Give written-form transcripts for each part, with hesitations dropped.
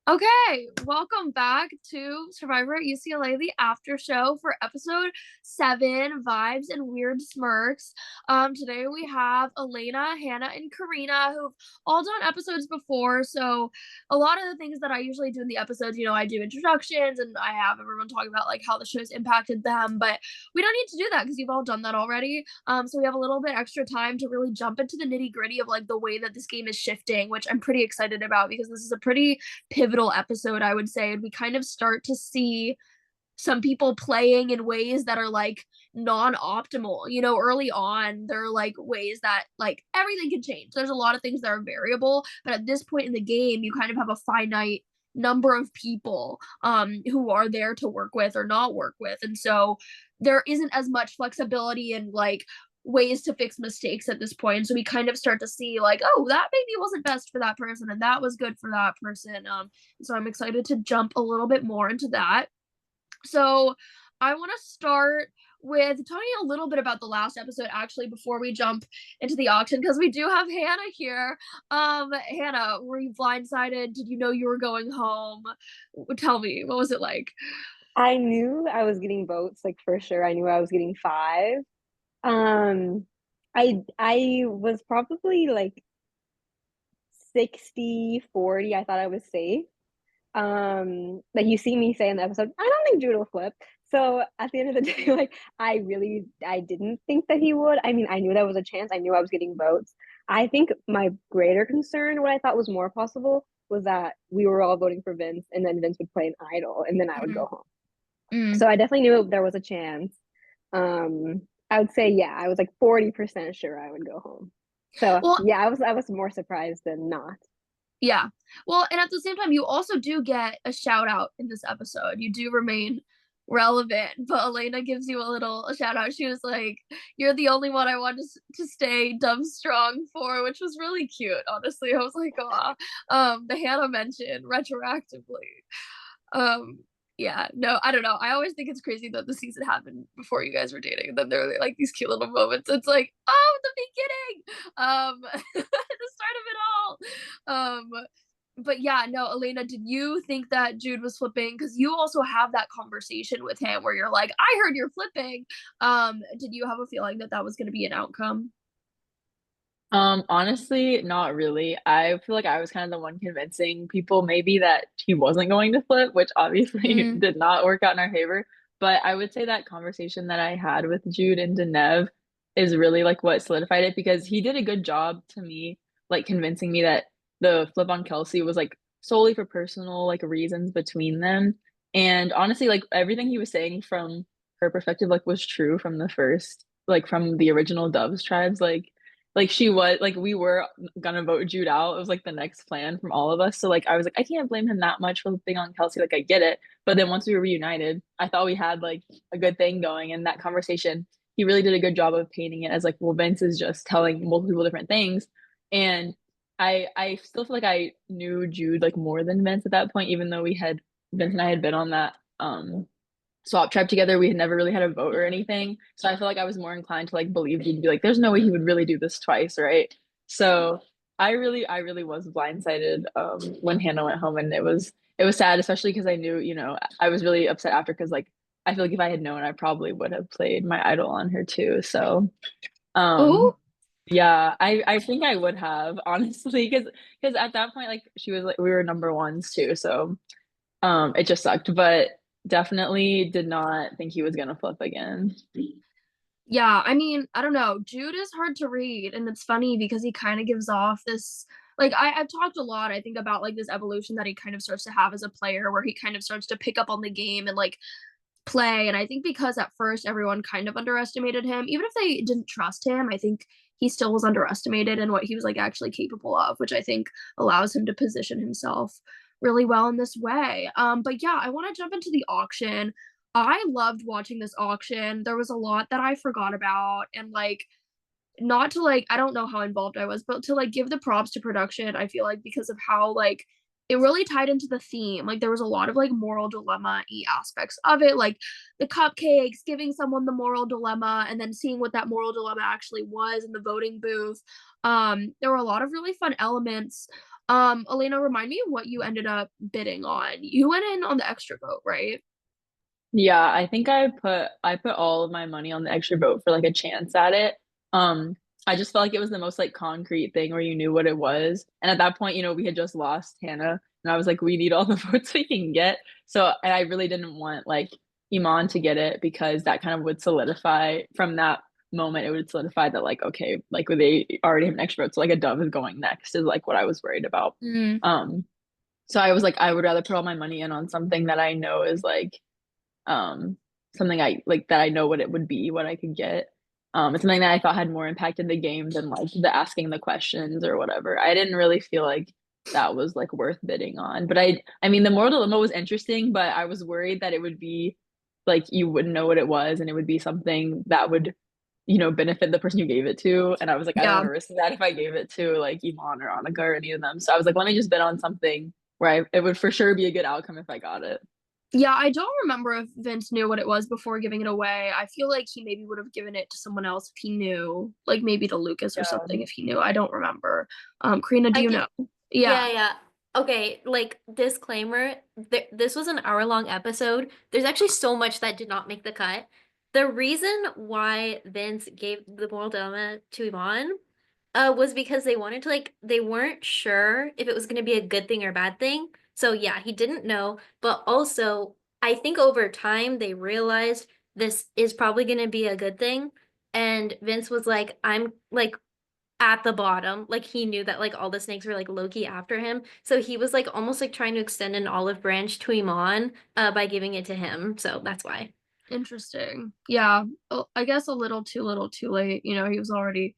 Okay, welcome back to Survivor at UCLA, the after show for episode 7, Vibes and Weird Smirks. Today we have Elena, Hannah, and Karina, who've all done episodes before. So a lot of the things that I usually do in the episodes, I do introductions and I have everyone talk about like how the show's impacted them, but we don't need to do that because you've all done that already. So we have a little bit extra time to really jump into the nitty-gritty of like the way that this game is shifting, which I'm pretty excited about because this is a pretty pivotal episode, I would say. And we kind of start to see some people playing in ways that are like non-optimal. Early on, there are like ways that like everything can change. There's a lot of things that are variable, but at this point in the game, you kind of have a finite number of people who are there to work with or not work with. And so there isn't as much flexibility and like ways to fix mistakes at this point. So we kind of start to see like, oh, that maybe wasn't best for that person and that was good for that person. So I'm excited to jump a little bit more into that. So I want to start with talking a little bit about the last episode actually before we jump into the auction, because we do have Hannah here. Hannah, were you blindsided? Did you know you were going home? Tell me, what was it like? I knew I was getting votes, like for sure. I knew I was getting five. Um, I was probably like 60-40. I thought I was safe. Like you see me say in the episode, I don't think Jude will flip. So at the end of the day, like I didn't think that he would. I mean, I knew that was a chance. I knew I was getting votes. I think my greater concern, what I thought was more possible, was that we were all voting for Vince and then Vince would play an idol and then I would go home. Mm. So I definitely knew there was a chance. I would say, yeah, I was like 40% sure I would go home. So Well, yeah, I was more surprised than not. yeah. Well, and at the same time, you also do get a shout out in this episode. You do remain relevant, but Elena gives you a shout out. She was like, "You're the only one I want to stay dumb strong for," which was really cute. Honestly, I was like, "Oh." The Hannah mentioned retroactively. Um, yeah, no, I don't know. I always think it's crazy that the season happened before you guys were dating, and then there were like these cute little moments. It's like, oh, the beginning, the start of it all. But yeah, no, Elena, did you think that Jude was flipping? Because you also have that conversation with him where you're like, I heard you're flipping. Did you have a feeling that that was going to be an outcome? Honestly, not really. I feel like I was kind of the one convincing people maybe that he wasn't going to flip, which obviously Mm, did not work out in our favor. But I would say that conversation that I had with Jude and Denev is really like what solidified it because he did a good job to me, like convincing me that the flip on Kelsey was like solely for personal like reasons between them. And honestly, like everything he was saying from her perspective, like was true from the first, like from the original Doves tribes, like she was like we were gonna vote Jude out. It was like the next plan from all of us. So like I was like, I can't blame him that much for being on Kelsey. Like I get it. But then once we were reunited, I thought we had like a good thing going. And that conversation, he really did a good job of painting it as like, well, Vince is just telling multiple people different things. And I still feel like I knew Jude like more than Vince at that point, even though we had Vince and I had been on that swap tribe together. We had never really had a vote or anything. So I feel like I was more inclined to like believe he'd be like, there's no way he would really do this twice, right? So I really was blindsided when Hannah went home and it was sad, especially because I knew, I was really upset after because like I feel like if I had known, I probably would have played my idol on her too. So ooh, um yeah, I think I would have honestly because at that point like she was like we were number ones too. So it just sucked, but definitely did not think he was gonna flip again. yeah, I mean, I don't know. Jude is hard to read, and it's funny because he kind of gives off this like I've talked a lot, I think, about like this evolution that he kind of starts to have as a player where he kind of starts to pick up on the game and like play. And I think because at first everyone kind of underestimated him, even if they didn't trust him, I think he still was underestimated in what he was like actually capable of, which I think allows him to position himself really well in this way. But yeah, I want to jump into the auction. I loved watching this auction. There was a lot that I forgot about, and like not to like I don't know how involved I was, but to like give the props to production, I feel like because of how like it really tied into the theme. Like there was a lot of like moral dilemma-y aspects of it, like the cupcakes, giving someone the moral dilemma and then seeing what that moral dilemma actually was in the voting booth. There were a lot of really fun elements. Elena, remind me what you ended up bidding on. You went in on the extra vote, right? Yeah, I think I put all of my money on the extra vote for like a chance at it. Um, I just felt like it was the most like concrete thing where you knew what it was. And at that point, we had just lost Hannah, and I was like, we need all the votes we can get. So, and I really didn't want like Iman to get it because that kind of would solidify from that moment, it would solidify that like, okay, like they already have an extra vote, so like a dove is going next is like what I was worried about. Mm. Um, so I was like, I would rather put all my money in on something that I know is like um something I like that I know what it would be, what I could get. It's something that I thought had more impact in the game than like the asking the questions or whatever. I didn't really feel like that was like worth bidding on. But I mean the moral dilemma was interesting, but I was worried that it would be like you wouldn't know what it was and it would be something that would, benefit the person you gave it to. And I was like, I don't want Yeah. to risk that if I gave it to like Iman or Annika or any of them. So I was like, let me just bid on something where it would for sure be a good outcome if I got it. Yeah, I don't remember if Vince knew what it was before giving it away. I feel like he maybe would have given it to someone else if he knew, like maybe to Lucas or Yeah. something if he knew. I don't remember. Karina, do I you can, know? Yeah. yeah, yeah. Okay, like disclaimer, this was an hour-long episode. There's actually so much that did not make the cut. The reason why Vince gave the moral dilemma to Yvonne was because they wanted to like they weren't sure if it was going to be a good thing or bad thing. So yeah, he didn't know, but also I think over time they realized this is probably going to be a good thing. And Vince was like, I'm like at the bottom. Like he knew that like all the snakes were like Loki after him. So he was like almost like trying to extend an olive branch to Iman by giving it to him. So that's why. Interesting. Yeah. I guess a little too late. He was already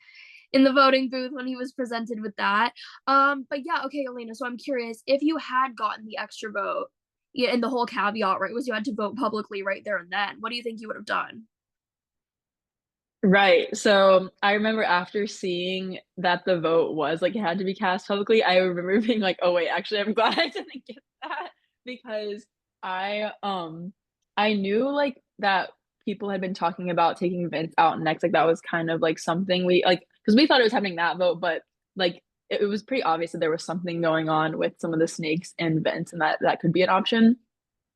in the voting booth when he was presented with that. But yeah, okay, Elena. So I'm curious if you had gotten the extra vote, yeah, and the whole caveat, right, was you had to vote publicly right there and then. What do you think you would have done? Right. So I remember after seeing that the vote was like it had to be cast publicly, I remember being like, oh wait, actually I'm glad I didn't get that because I knew like that people had been talking about taking events out next. Like that was kind of like something we like because we thought it was happening that vote, but like it was pretty obvious that there was something going on with some of the snakes and vents and that could be an option.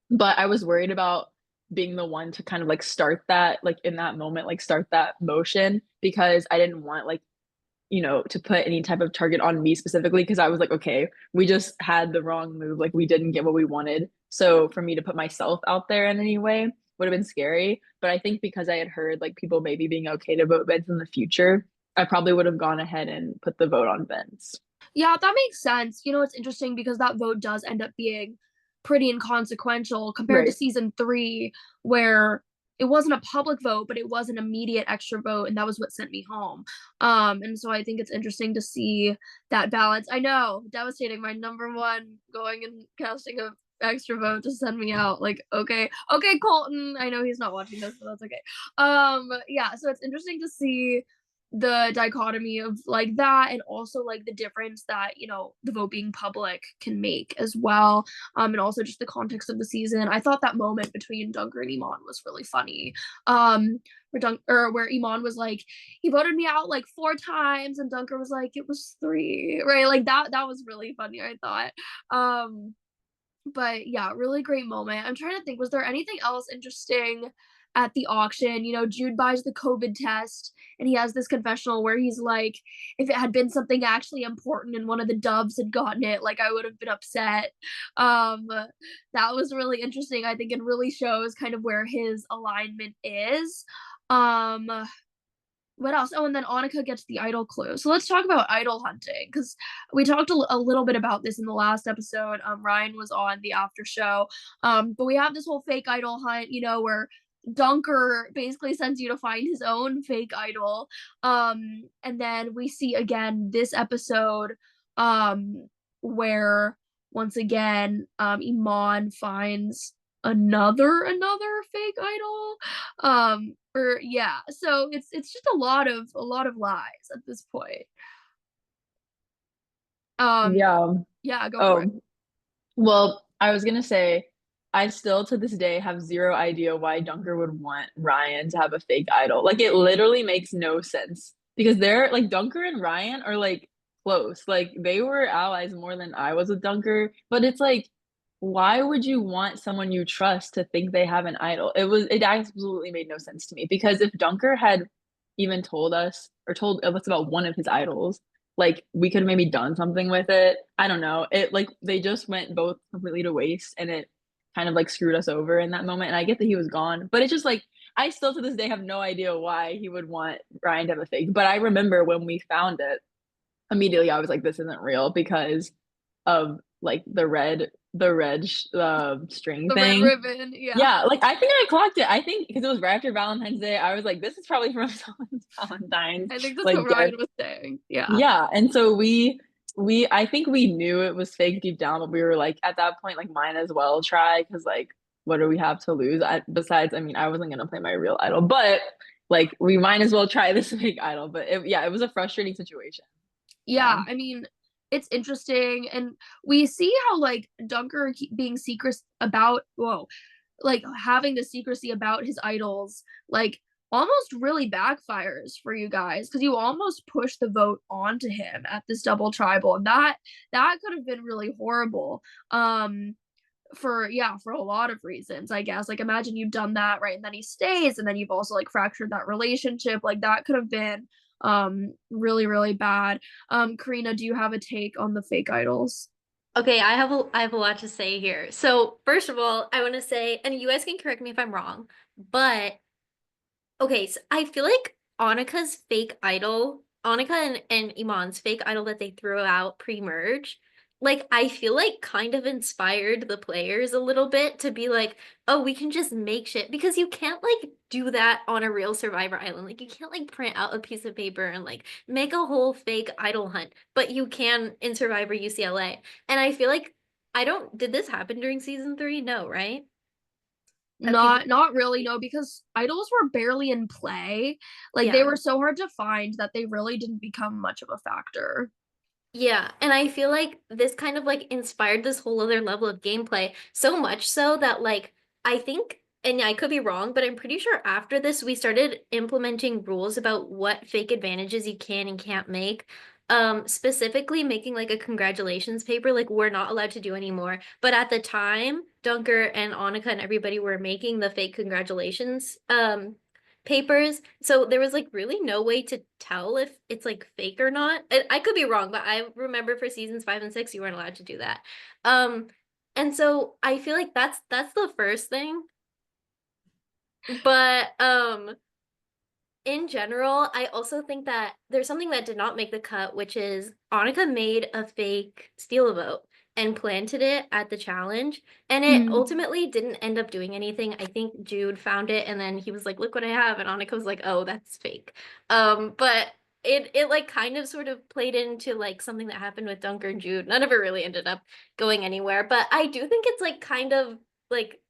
But I was worried about being the one to kind of like start that, like in that moment, like start that motion because I didn't want like, to put any type of target on me specifically because I was like, okay, we just had the wrong move. Like we didn't get what we wanted. So for me to put myself out there in any way would have been scary. But I think because I had heard like people maybe being okay to vote Vince in the future, I probably would have gone ahead and put the vote on Vince. Yeah, that makes sense. It's interesting because that vote does end up being pretty inconsequential compared to Right. season 3, where it wasn't a public vote, but it was an immediate extra vote, and that was what sent me home. And so I think it's interesting to see that balance. I know, devastating. My number one going and casting a extra vote to send me out. Like, okay, okay, Colton. I know he's not watching this, but that's okay. Yeah, so it's interesting to see the dichotomy of like that and also like the difference that the vote being public can make as well, and also just the context of the season. I thought that moment between Dunker and Iman was really funny, where Iman was like, he voted me out like 4 times and Dunker was like, it was 3, right? Like that was really funny, I thought. But yeah, really great moment. I'm trying to think, was there anything else interesting at the auction? Jude buys the COVID test and he has this confessional where he's like, if it had been something actually important and one of the doves had gotten it, like I would have been upset. That was really interesting, I think, and really shows kind of where his alignment is. Um, what else? Oh, and then Annika gets the idol clue. So let's talk about idol hunting because we talked a little bit about this in the last episode. Ryan was on the after show. But we have this whole fake idol hunt, where Dunker basically sends you to find his own fake idol. And then we see again this episode, where once again, Iman finds another fake idol, or yeah, so it's just a lot of lies at this point. um Yeah. yeah, go for it. Oh, well, I was gonna say, I still to this day have zero idea why Dunker would want Ryan to have a fake idol. Like it literally makes no sense because they're like Dunker and Ryan are like close. Like they were allies more than I was with Dunker, but it's like why would you want someone you trust to think they have an idol? It absolutely made no sense to me because if Dunker had even told us or told us about one of his idols, like we could have maybe done something with it. I don't know. It like they just went both completely to waste and it kind of like screwed us over in that moment. And I get that he was gone, but it's just like I still to this day have no idea why he would want Ryan to have a fake. But I remember when we found it, immediately I was like, this isn't real because of like the red string The red thing. ribbon, yeah. Yeah, like I think I clocked it. I think because it was right after Valentine's Day, I was like, this is probably from someone's Valentine's I think that's what like Ryan gift. was saying. Yeah. Yeah, and so we I think we knew it was fake deep down, but we were like at that point like might as well try because like what do we have to lose? Besides, I mean, I wasn't gonna play my real idol, but like we might as well try this fake idol. But yeah, it was a frustrating situation. Yeah, So I mean, it's interesting, and we see how, like, Dunker being secret about whoa, like, having the secrecy about his idols, like, almost really backfires for you guys because you almost push the vote onto him at this double tribal, and that could have been really horrible, for yeah, for a lot of reasons, I guess. Like, imagine you've done that, right, and then he stays, and then you've also, like, fractured that relationship, like, that could have been, really, really bad. Karina, do you have a take on the fake idols? Okay, I have a lot to say here. So, first of all, I want to say, and you guys can correct me if I'm wrong, but okay, so I feel like Annika's fake idol, Annika and Iman's fake idol that they threw out pre-merge, like I feel like kind of inspired the players a little bit to be like, oh, we can just make shit because you can't like do that on a real Survivor Island. Like you can't like print out a piece of paper and like make a whole fake idol hunt, but you can in Survivor UCLA. And I feel like I don't, did this happen during season 3? No, right? That people Not really, no, because idols were barely in play. Like, they yeah. were so hard to find that they really didn't become much of a factor. Yeah, and I feel like this kind of like inspired this whole other level of gameplay, so much so that like I think, and I could be wrong, but I'm pretty sure after this we started implementing rules about what fake advantages you can and can't make. Specifically making like a congratulations paper, like we're not allowed to do anymore. But at the time, Dunker and Annika and everybody were making the fake congratulations papers. So there was like really no way to tell if it's like fake or not. I could be wrong, but I remember for seasons 5 and 6, you weren't allowed to do that. Um, and so I feel like that's the first thing. But in general, I also think that there's something that did not make the cut, which is Annika made a fake steal a vote and planted it at the challenge. And it Mm. ultimately didn't end up doing anything. I think Jude found it and then he was like, look what I have. And Annika was like, oh, that's fake. But it like kind of sort of played into like something that happened with Dunker and Jude. None of it really ended up going anywhere. But I do think it's like kind of like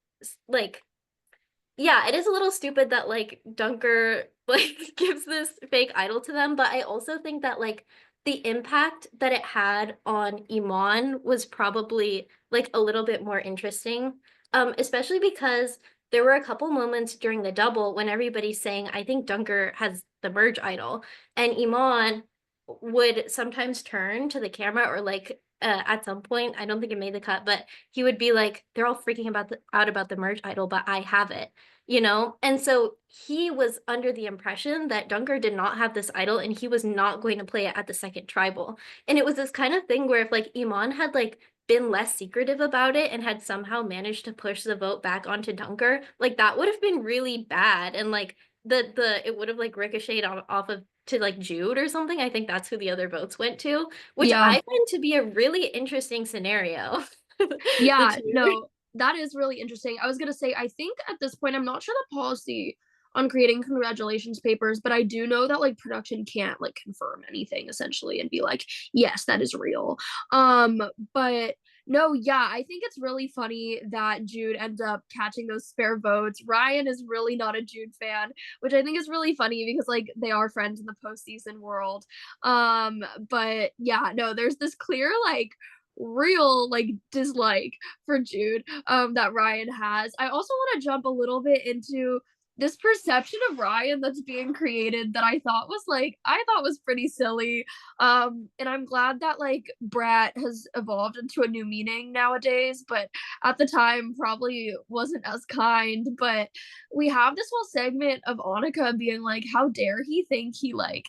yeah, it is a little stupid that like Dunker like gives this fake idol to them, but I also think that like the impact that it had on Iman was probably like a little bit more interesting. Especially because there were a couple moments during the double when everybody's saying, I think Dunker has the merge idol, and Iman would sometimes turn to the camera or like at some point, I don't think it made the cut, but he would be like, they're all freaking out about the merge idol, but I have it, you know? And so he was under the impression that Dunker did not have this idol and he was not going to play it at the second tribal. And it was this kind of thing where if like Iman had like been less secretive about it and had somehow managed to push the vote back onto Dunker, like that would have been really bad. And like the it would have like ricocheted off of to like Jude or something. I think that's who the other votes went to, which Yeah. I find to be a really interesting scenario. The Yeah, two. no, that is really interesting. I was gonna say, I think at this point, I'm not sure the policy on creating congratulations papers, but I do know that like production can't like confirm anything essentially and be like, yes, that is real. But no, yeah, I think it's really funny that Jude ends up catching those spare votes. Ryan is really not a Jude fan, which I think is really funny because like they are friends in the postseason world. But yeah, no, there's this clear like real like dislike for Jude that Ryan has. I also want to jump a little bit into this perception of Ryan that's being created that I thought was pretty silly. And I'm glad that like brat has evolved into a new meaning nowadays, but at the time probably wasn't as kind. But we have this whole segment of Annika being like, how dare he think he like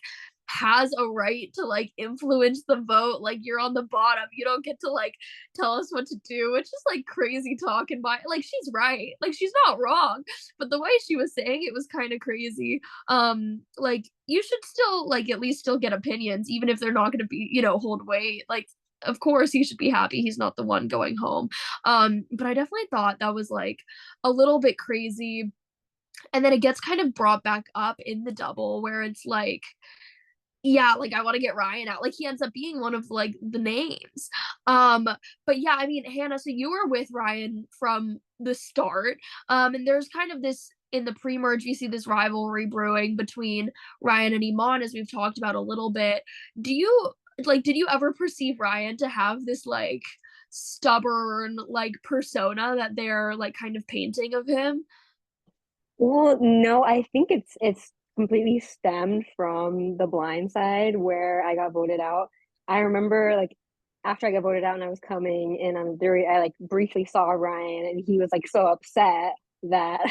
has a right to like influence the vote, like you're on the bottom, you don't get to like tell us what to do, which is like crazy talking by, like she's right, like she's not wrong, but the way she was saying it was kind of crazy. Like you should still like at least still get opinions even if they're not going to be, you know, hold weight. Like of course he should be happy he's not the one going home. But I definitely thought that was like a little bit crazy. And then it gets kind of brought back up in the double where it's like, yeah, like I want to get Ryan out. Like he ends up being one of like the names. Um, but yeah, I mean, Hannah, so you were with Ryan from the start. And there's kind of this in the pre-merge, you see this rivalry brewing between Ryan and Iman, as we've talked about a little bit. Do you like did you ever perceive Ryan to have this like stubborn like persona that they're like kind of painting of him? Well, no, I think it's completely stemmed from the blind side where I got voted out. I remember like after I got voted out and I was coming in on I like briefly saw Ryan and he was like so upset that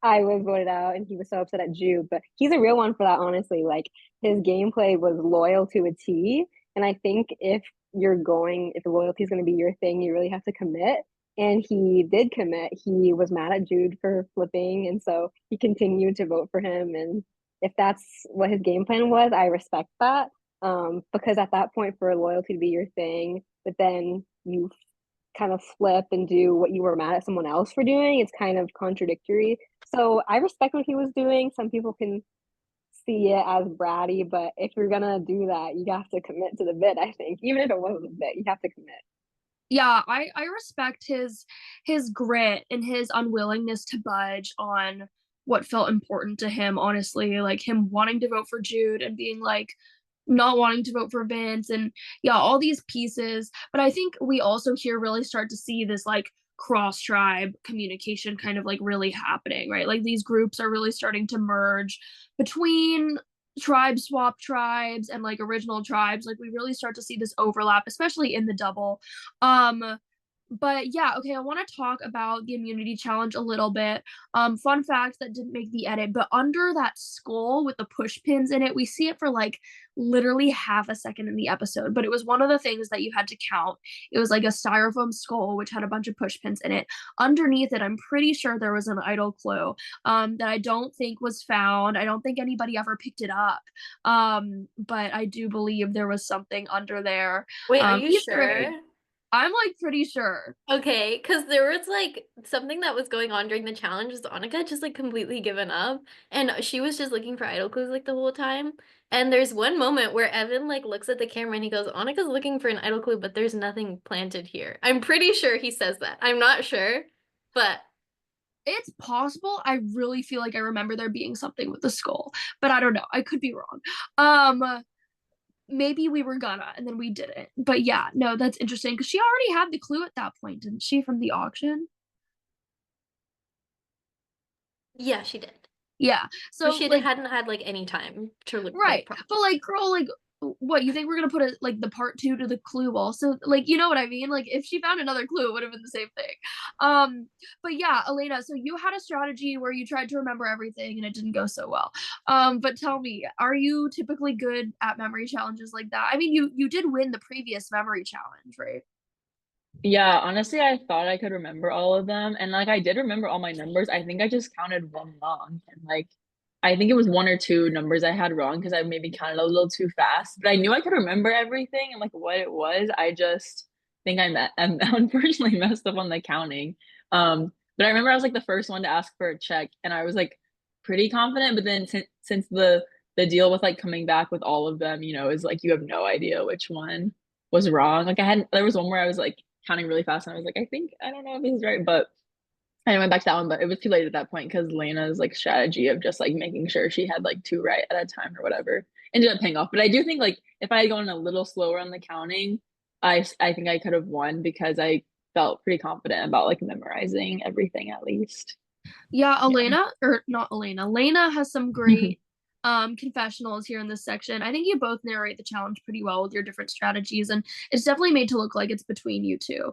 I was voted out and he was so upset at Jude. But he's a real one for that, honestly. Like his gameplay was loyal to a T. And I think if loyalty is going to be your thing, you really have to commit. And he did commit. He was mad at Jude for flipping, and so he continued to vote for him. And if that's what his game plan was, I respect that. Because at that point, for loyalty to be your thing, but then you kind of flip and do what you were mad at someone else for doing, it's kind of contradictory. So I respect what he was doing. Some people can see it as bratty, but if you're gonna do that, you have to commit to the bit, I think. Even if it wasn't a bit, you have to commit. Yeah, I respect his grit and his unwillingness to budge on what felt important to him, honestly, like him wanting to vote for Jude and being like not wanting to vote for Vince and yeah, all these pieces. But I think we also here really start to see this like cross tribe communication kind of like really happening, right? Like these groups are really starting to merge between tribe swap tribes and like original tribes. Like we really start to see this overlap, especially in the double. um but yeah, okay, I want to talk about the immunity challenge a little bit. Fun fact that didn't make the edit, but under that skull with the push pins in it, we see it for like literally half a second in the episode, but it was one of the things that you had to count. It was like a styrofoam skull which had a bunch of push pins in it. Underneath it, I'm pretty sure there was an idol clue that I don't think was found. I don't think anybody ever picked it up. But I do believe there was something under there. Wait, are you Easter egg. sure? I'm like pretty sure. Okay, because there was like something that was going on during the challenge. Is Annika just like completely given up, and she was just looking for idol clues like the whole time. And there's one moment where Evan like looks at the camera and he goes, "Annika's looking for an idol clue, but there's nothing planted here." I'm pretty sure he says that. I'm not sure, but It's possible. I really feel like I remember there being something with the skull, but I don't know. I could be wrong. Maybe we were gonna and then we didn't. But yeah, no, that's interesting because she already had the clue at that point, didn't she, from the auction? yeah, she did. Yeah. So But she like hadn't had like any time to look right. like. But like girl, like what you think we're gonna put it like the part two to the clue also, like you know what I mean, like if she found another clue it would have been the same thing. But yeah, Elena, so you had a strategy where you tried to remember everything and it didn't go so well. But tell me, are you typically good at memory challenges like that? I mean, you did win the previous memory challenge, right? Yeah, honestly, I thought I could remember all of them, and like I did remember all my numbers. I think I just counted one wrong, and like I think it was one or two numbers I had wrong because I maybe counted a little too fast. But I knew I could remember everything and like what it was. I just think I'm unfortunately messed up on the counting. But I remember I was like the first one to ask for a check, and I was like pretty confident. But then since the deal with like coming back with all of them, you know, is like you have no idea which one was wrong. Like there was one where I was like counting really fast and I was like, I don't know if this is right, but I went back to that one, but it was too late at that point because Lena's like strategy of just like making sure she had like two right at a time or whatever ended up paying off. But I do think like if I had gone a little slower on the counting, I think I could have won because I felt pretty confident about like memorizing everything at least. Yeah, Yeah. Elena has some great confessionals here in this section. I think you both narrate the challenge pretty well with your different strategies, and it's definitely made to look like it's between you two.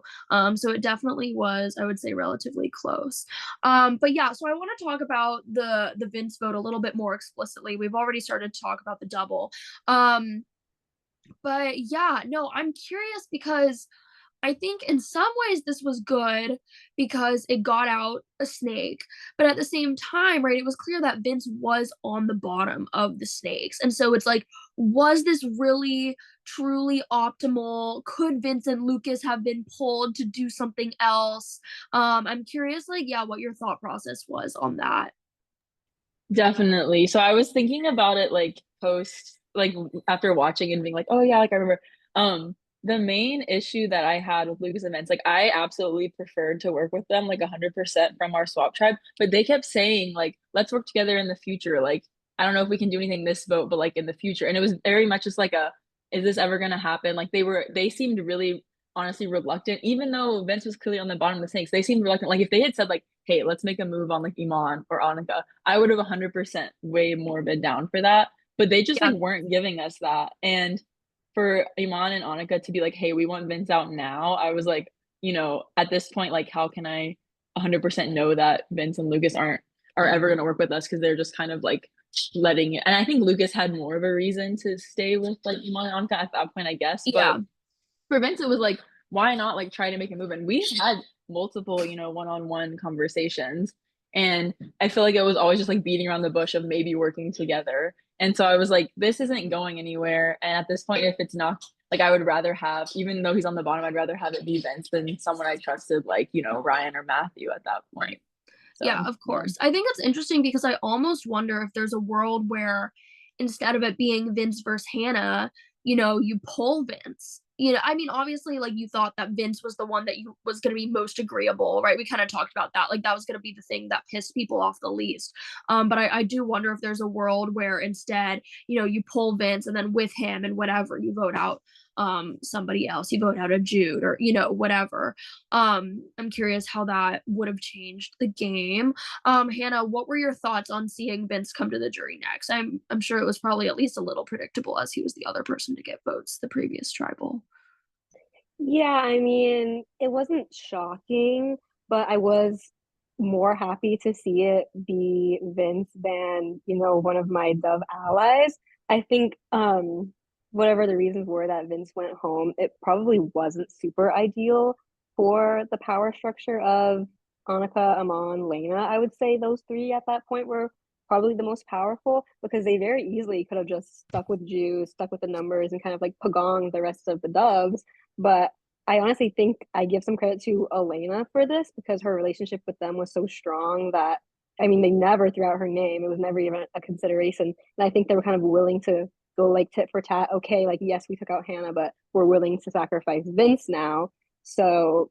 So it definitely was, I would say, relatively close. But yeah, so I want to talk about the Vince vote a little bit more explicitly. We've already started to talk about the double. But yeah, no, I'm curious because I think in some ways this was good because it got out a snake. But at the same time, right, it was clear that Vince was on the bottom of the snakes. And so it's like, was this really truly optimal? Could Vince and Lucas have been pulled to do something else? I'm curious, like, yeah, what your thought process was on that. Definitely. So I was thinking about it like post like after watching and being like, oh yeah, like I remember the main issue that I had with Lucas and Vince, like I absolutely preferred to work with them like 100% from our swap tribe, but they kept saying like, let's work together in the future. Like I don't know if we can do anything this vote, but like in the future. And it was very much just like a, is this ever gonna happen? Like they seemed really honestly reluctant, even though Vince was clearly on the bottom of the snakes. They seemed reluctant. Like if they had said like, hey, let's make a move on like Iman or Annika, I would have 100% way more been down for that. But they just Yeah. like weren't giving us that. And for Iman and Annika to be like, hey, we want Vince out now, I was like, at this point, like, how can I 100% know that Vince and Lucas are ever going to work with us because they're just kind of like letting it. And I think Lucas had more of a reason to stay with like Iman and Annika at that point, I guess. But Yeah. for Vince, it was like, why not like try to make a move? And we had multiple, one-on-one conversations. And I feel like it was always just like beating around the bush of maybe working together. And so I was like, this isn't going anywhere. And at this point, if it's not, like, I would rather have, even though he's on the bottom, I'd rather have it be Vince than someone I trusted, like, Ryan or Matthew at that point. Yeah, So, of yeah. course. I think it's interesting because I almost wonder if there's a world where instead of it being Vince versus Hannah, you pull Vince. I mean, obviously, like you thought that Vince was the one that you was going to be most agreeable, right? We kind of talked about that. Like that was going to be the thing that pissed people off the least. But I do wonder if there's a world where instead, you pull Vince and then with him and whatever you vote out somebody else, you vote out a Jude or whatever. I'm curious how that would have changed the game. Hannah, what were your thoughts on seeing Vince come to the jury next? I'm sure it was probably at least a little predictable as he was the other person to get votes the previous tribal. Yeah, I mean, it wasn't shocking, but I was more happy to see it be Vince than, one of my Dove allies. I think whatever the reasons were that Vince went home, it probably wasn't super ideal for the power structure of Annika, Amon, Lena. I would say those three at that point were probably the most powerful because they very easily could have just stuck with Jews, stuck with the numbers, and kind of like pagonged the rest of the Doves. But I honestly think I give some credit to Elena for this because her relationship with them was so strong that I mean they never threw out her name. It was never even a consideration. And I think they were kind of willing to go like tit for tat. Okay, like yes, we took out Hannah, but we're willing to sacrifice Vince now. So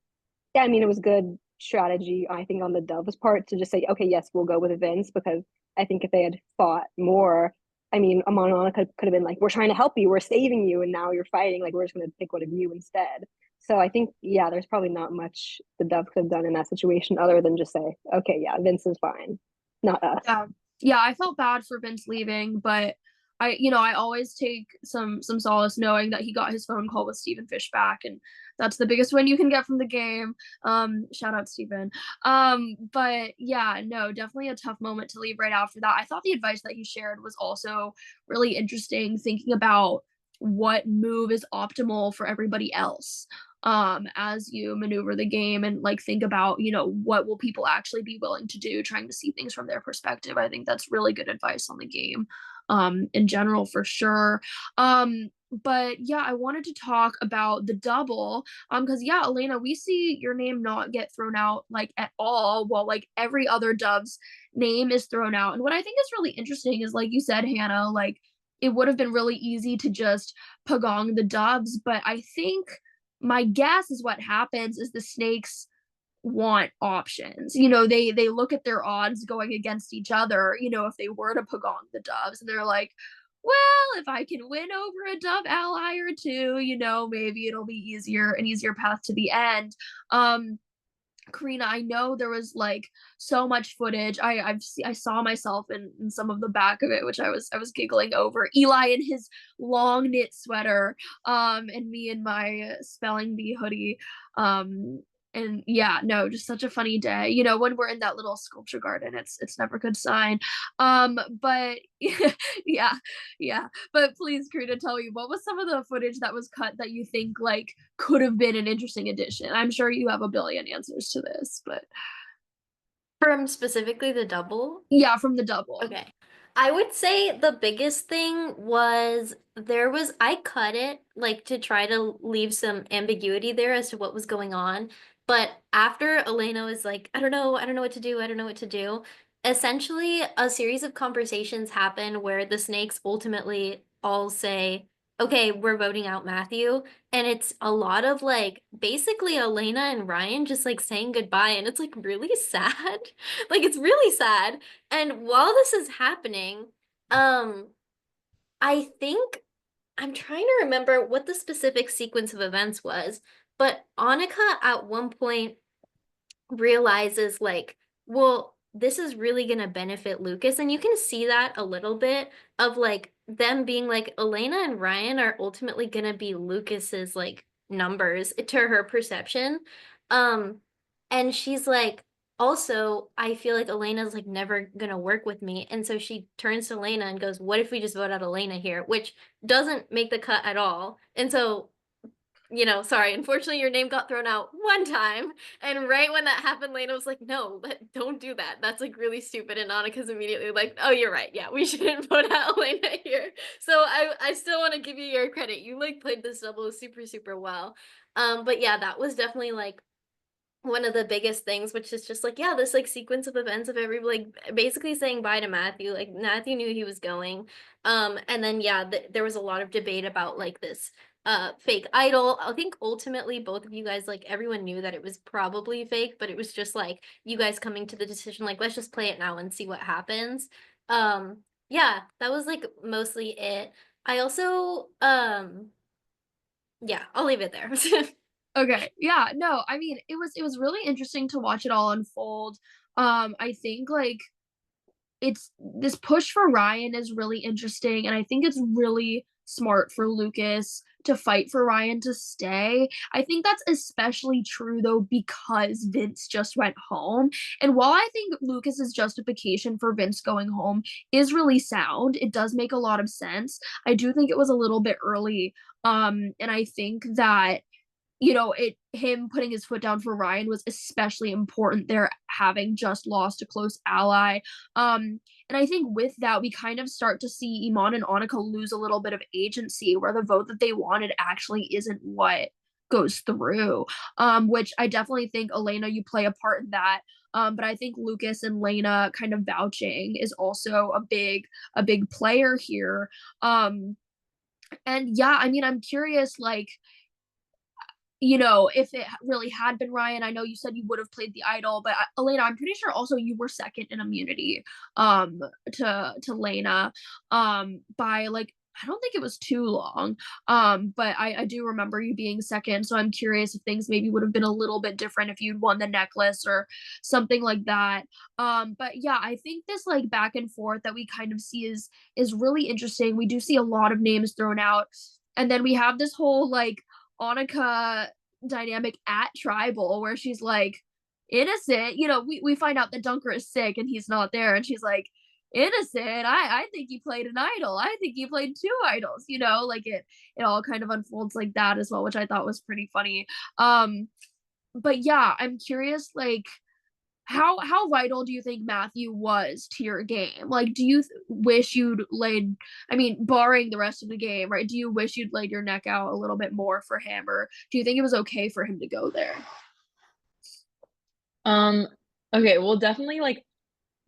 yeah, I mean it was good strategy, I think, on the Dove's part to just say, okay, yes, we'll go with Vince because I think if they had fought more, I mean, Amon could have been like, we're trying to help you, we're saving you, and now you're fighting. Like, we're just going to pick one of you instead. So I think, yeah, there's probably not much the Dove could have done in that situation other than just say, okay, yeah, Vince is fine, not us. Yeah. Yeah, I felt bad for Vince leaving, but I always take some solace knowing that he got his phone call with Stephen Fish back, and that's the biggest win you can get from the game. Shout out Stephen. But yeah, no, definitely a tough moment to leave right after that. I thought the advice that he shared was also really interesting, thinking about what move is optimal for everybody else as you maneuver the game and like think about what will people actually be willing to do, trying to see things from their perspective. I think that's really good advice on the game in general for sure. But yeah, I wanted to talk about the double because yeah, Elena, we see your name not get thrown out like at all while like every other Dove's name is thrown out. And what I think is really interesting is like you said, Hannah, like it would have been really easy to just pagong the Doves, but I think my guess is what happens is the snakes want options. They look at their odds going against each other, if they were to pagong the Doves, and they're like, well, if I can win over a Dove ally or two, maybe it'll be an easier path to the end. Karina, I know there was like so much footage. I saw myself in some of the back of it, which I was giggling over. Eli in his long knit sweater, and me in my spelling bee hoodie. And yeah, no, just such a funny day. You know, when we're in that little sculpture garden, it's never a good sign. But yeah, yeah. But please, Karina, tell me, what was some of the footage that was cut that you think like could have been an interesting addition? I'm sure you have a billion answers to this, but From specifically the double? yeah, from the double. Okay. I would say the biggest thing was I cut it like to try to leave some ambiguity there as to what was going on. But after Elena was like, I don't know what to do, I don't know what to do, essentially a series of conversations happen where the snakes ultimately all say, okay, we're voting out Matthew. And it's a lot of like basically Elena and Ryan just like saying goodbye. And it's like really sad. Like it's really sad. And while this is happening, I think I'm trying to remember what the specific sequence of events was, but Annika at one point realizes like, well, this is really gonna benefit Lucas. And you can see that a little bit of like them being like Elena and Ryan are ultimately gonna be Lucas's like numbers to her perception. Um, and she's like, also, I feel like Elena's like never gonna work with me. And so she turns to Elena and goes, what if we just vote out Elena here? Which doesn't make the cut at all. And so sorry, unfortunately your name got thrown out one time. And right when that happened, Lena was like, no, don't do that. That's like really stupid. And Annika's immediately like, oh, you're right. Yeah, we shouldn't vote out Elena here. So I still want to give you your credit. You like played this double super, super well. But yeah, that was definitely like one of the biggest things, which is just like, yeah, this like sequence of events of every like basically saying bye to Matthew. Like Matthew knew he was going. And then yeah, there was a lot of debate about like this fake idol. I think ultimately both of you guys, like everyone knew that it was probably fake, but it was just like you guys coming to the decision, like, let's just play it now and see what happens. Yeah, that was like mostly it. I also yeah, I'll leave it there. Okay. Yeah, no, I mean, it was really interesting to watch it all unfold. I think like it's this push for Ryan is really interesting, and I think it's really smart for Lucas to fight for Ryan to stay. I think that's especially true though because Vince just went home. And while I think Lucas's justification for Vince going home is really sound, it does make a lot of sense. I do think it was a little bit early. And I think that him putting his foot down for Ryan was especially important there, having just lost a close ally. And I think with that, we kind of start to see Iman and Annika lose a little bit of agency, where the vote that they wanted actually isn't what goes through. Which I definitely think, Elena, you play a part in that. But I think Lucas and Lena kind of vouching is also a big player here. And yeah, I mean, I'm curious, like, if it really had been Ryan. I know you said you would have played the idol, but Elena, I'm pretty sure also you were second in immunity um to Lena by like, I don't think it was too long. But I do remember you being second, so I'm curious if things maybe would have been a little bit different if you'd won the necklace or something like that. But yeah, I think this like back and forth that we kind of see is really interesting. We do see a lot of names thrown out, and then we have this whole like Annika dynamic at Tribal where she's like, innocent. We find out that Dunker is sick and he's not there, and she's like, innocent. I think he played an idol. I think he played two idols. Like it all kind of unfolds like that as well, which I thought was pretty funny. But yeah, I'm curious, like, how vital do you think Matthew was to your game? Like, do you wish you'd laid, I mean, barring the rest of the game, right? Do you wish you'd laid your neck out a little bit more for him, or do you think it was okay for him to go there? Okay, well, definitely like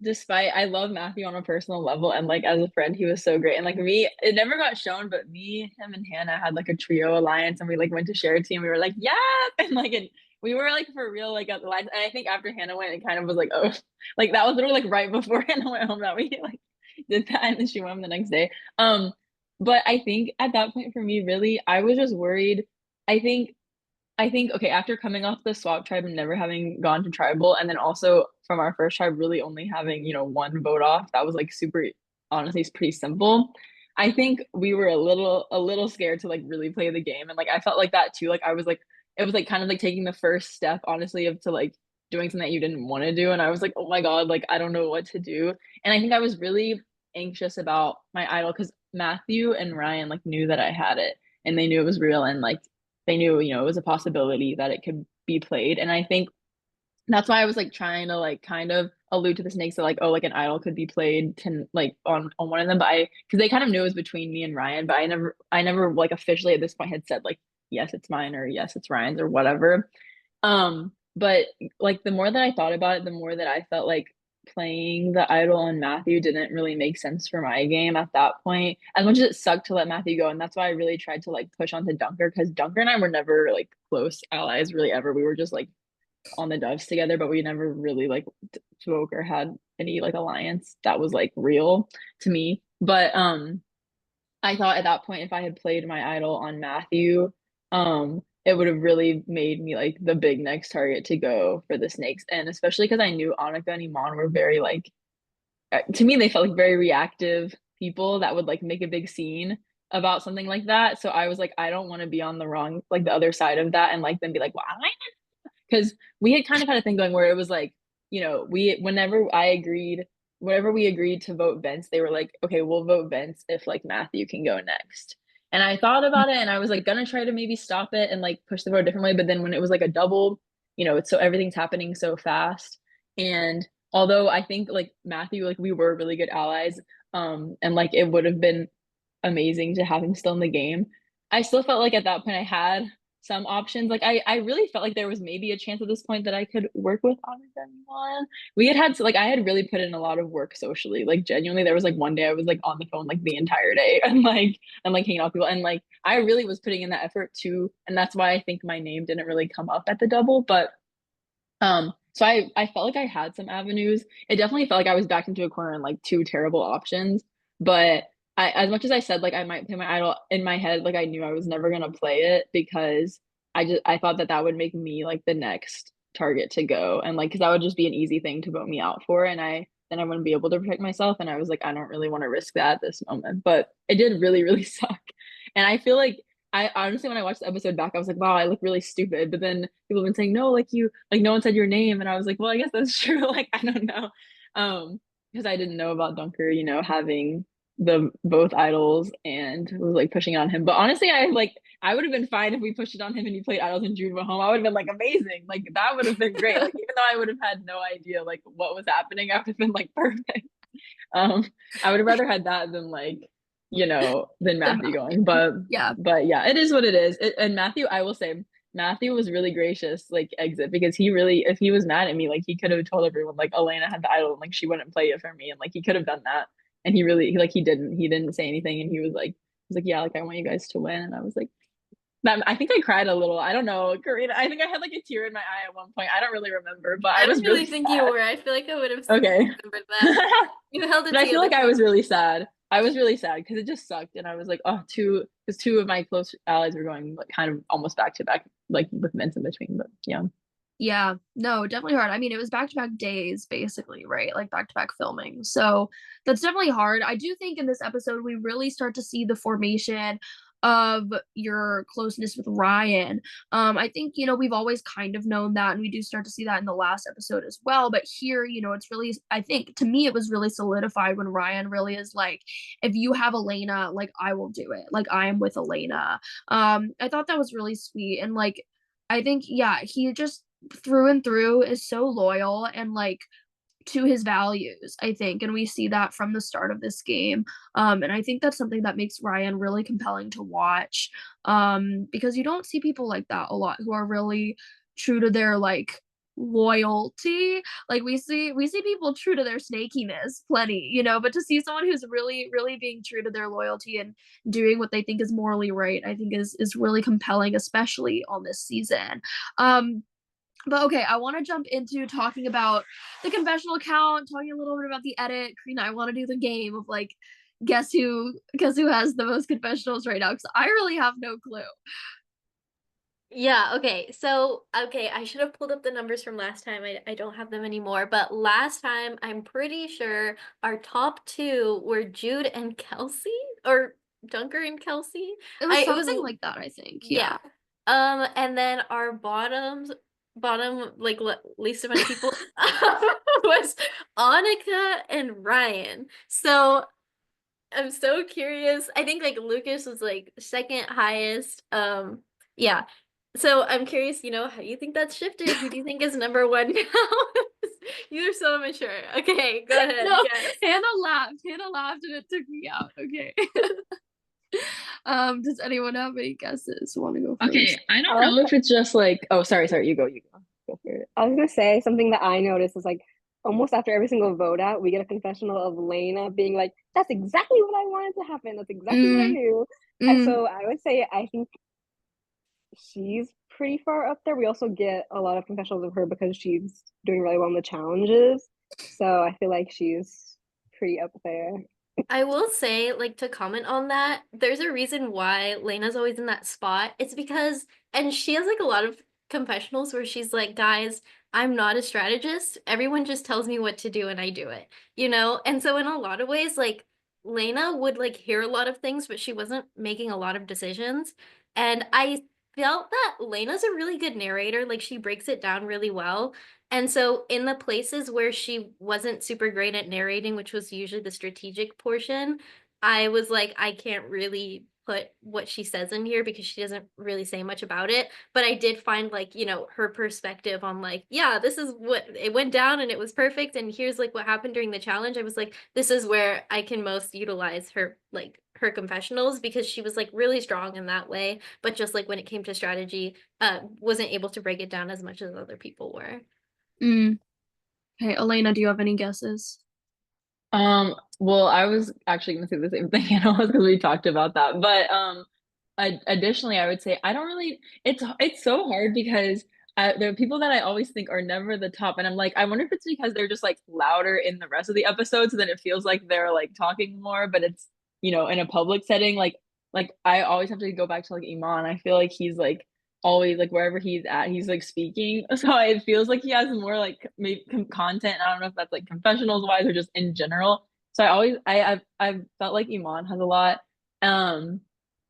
despite I love Matthew on a personal level, and like as a friend he was so great, and like me, it never got shown, but me, him, and Hannah had like a trio alliance, and we like went to share team. We were like, yeah, and like we were like for real like at the line. And I think after Hannah went, it kind of was like, oh, like that was literally like right before Hannah went home that we like did that, and then she went home the next day. But I think at that point for me, really, I was just worried. I think I think, okay, after coming off the swap tribe and never having gone to tribal, and then also from our first tribe really only having, one vote off, that was like super, honestly, it's pretty simple. I think we were a little scared to like really play the game. And like I felt like that too. Like I was like, it was like kind of like taking the first step, honestly, of to like doing something that you didn't want to do. And I was like, oh my God, like I don't know what to do. And I think I was really anxious about my idol because Matthew and Ryan like knew that I had it and they knew it was real and like they knew, it was a possibility that it could be played. And I think that's why I was like trying to like kind of allude to the snakes that like, oh, like an idol could be played to like on one of them. But because they kind of knew it was between me and Ryan, but I never like officially at this point had said like, yes, it's mine or yes, it's Ryan's or whatever. But like the more that I thought about it, the more that I felt like playing the idol on Matthew didn't really make sense for my game at that point. As much as it sucked to let Matthew go, and that's why I really tried to like push onto Dunker because Dunker and I were never like close allies really ever. We were just like on the doves together, but we never really like spoke or had any like alliance that was like real to me. But I thought at that point if I had played my idol on Matthew, it would have really made me like the big next target to go for the snakes. And especially because I knew Annika and Iman were very like to me they felt like very reactive people that would like make a big scene about something like that. So I was like, I don't want to be on the wrong like the other side of that and like then be like, wow, because we had kind of had a thing going where it was like, whenever we agreed to vote Vince, they were like, okay, we'll vote Vince if like Matthew can go next. And I thought about it and I was like gonna try to maybe stop it and like push the vote a different way. But then when it was like a double, it's so everything's happening so fast. And although I think like Matthew, like we were really good allies, and like it would have been amazing to have him still in the game. I still felt like at that point I had some options. Like I really felt like there was maybe a chance at this point that I could work with anyone. We had to like I had really put in a lot of work socially. Like genuinely, there was like one day I was like on the phone like the entire day and like hanging out with people and like I really was putting in that effort too. And that's why I think my name didn't really come up at the double. But so I felt like I had some avenues. It definitely felt like I was backed into a corner and like two terrible options. But as much as I said like I might play my idol in my head, like I knew I was never gonna play it because I thought that that would make me like the next target to go and like because that would just be an easy thing to vote me out for and I wouldn't be able to protect myself and I was like I don't really want to risk that at this moment. But it did really really suck, and I feel like I honestly, when I watched the episode back, I was like, wow, I look really stupid. But then people have been saying, no, like like no one said your name. And I was like, well, I guess that's true. Like, I don't know. Because I didn't know about Dunker, having the both idols and was like pushing it on him. But honestly, I would have been fine if we pushed it on him and he played idols and Jude went home. I would have been like amazing. Like that would have been great. Like even though I would have had no idea like what was happening, I would have been like perfect. I would have rather had that than like than Matthew going. Yeah. But yeah, it is what it is. And Matthew, I will say, Matthew was really gracious, like exit because he really, if he was mad at me, like he could have told everyone like Elena had the idol and like she wouldn't play it for me, and like he could have done that. And he didn't say anything, and he was like, yeah, like I want you guys to win, and I was like. That, I think I cried a little. I don't know, Karina. I think I had like a tear in my eye at one point. I don't really remember, but I was really think sad. you were. I feel like I would have okay. remembered that. You held it But I feel like I was too. really sad. I was really sad because it just sucked, and I was like, oh, because two of my close allies were going like kind of almost back to back, like with Vince in between. But yeah. Yeah, no, definitely hard. I mean, it was back-to-back days, basically, right? Like back-to-back filming. So that's definitely hard. I do think in this episode, we really start to see the formation of your closeness with Ryan. I think, we've always kind of known that, and we do start to see that in the last episode as well. But here, it's really, I think, to me, it was really solidified when Ryan really is like, if you have Elena, like, I will do it. Like, I am with Elena. I thought that was really sweet. And like, I think, yeah, he just through and through is so loyal and like to his values, I think, and we see that from the start of this game. And I think that's something that makes Ryan really compelling to watch. Because you don't see people like that a lot who are really true to their like loyalty. Like we see people true to their snakiness plenty, but to see someone who's really really being true to their loyalty and doing what they think is morally right, I think is really compelling, especially on this season. But okay, I want to jump into talking about the confessional account, talking a little bit about the edit. Karina, I want to do the game of like guess who has the most confessionals right now, because I really have no clue. Yeah, okay. So, okay, I should have pulled up the numbers from last time. I don't have them anymore, but last time I'm pretty sure our top two were Jude and Kelsey, or Dunker and Kelsey. It was It was something like that, I think. Yeah. yeah. And then our bottom like least amount of people was Annika and Ryan. So I'm so curious. I think like Lucas was like second highest. Yeah. So I'm curious, how do you think that's shifted? Who do you think is number one now? You're so immature. Okay, go ahead. No, Yes. Hannah laughed. Hannah laughed and it took me out. Okay. Does anyone have any guesses? Want to go Okay, first? I I don't like know if it's just like, oh, sorry, you go, you go. Go for it. I was gonna say something that I noticed is like almost after every single vote out, we get a confessional of Lena being like, "That's exactly what I wanted to happen. That's exactly what I Mm, knew." And mm. so I would say I think she's pretty far up there. We also get a lot of confessionals of her because she's doing really well in the challenges. So I feel like she's pretty up there. I will say, like, to comment on that, there's a reason why Lena's always in that spot. It's because, and she has like a lot of confessionals where she's like, guys, I'm not a strategist. Everyone just tells me what to do and I do it, you know? And so, in a lot of ways, like, Lena would like hear a lot of things, but she wasn't making a lot of decisions. And I felt that Lena's a really good narrator. Like, she breaks it down really well. And so, in the places where she wasn't super great at narrating, which was usually the strategic portion, I was like, I can't really put what she says in here because she doesn't really say much about it. But I did find, like, her perspective on, like, yeah, this is what it went down and it was perfect. And here's like what happened during the challenge. I was like, this is where I can most utilize her, like, her confessionals because she was like really strong in that way. But just like when it came to strategy, wasn't able to break it down as much as other people were. Mm. Okay, Elena, do you have any guesses? Well, I was actually gonna say the same thing, because we talked about that. But additionally, I would say I don't really. It's so hard because there are people that I always think are never the top, and I'm like, I wonder if it's because they're just like louder in the rest of the episodes, so then it feels like they're like talking more, but it's in a public setting. Like I always have to go back to like Iman. I feel like he's like always like wherever he's at, he's like speaking. So it feels like he has more like maybe content. I don't know if that's like confessionals wise or just in general. So I always I've felt like Iman has a lot. Um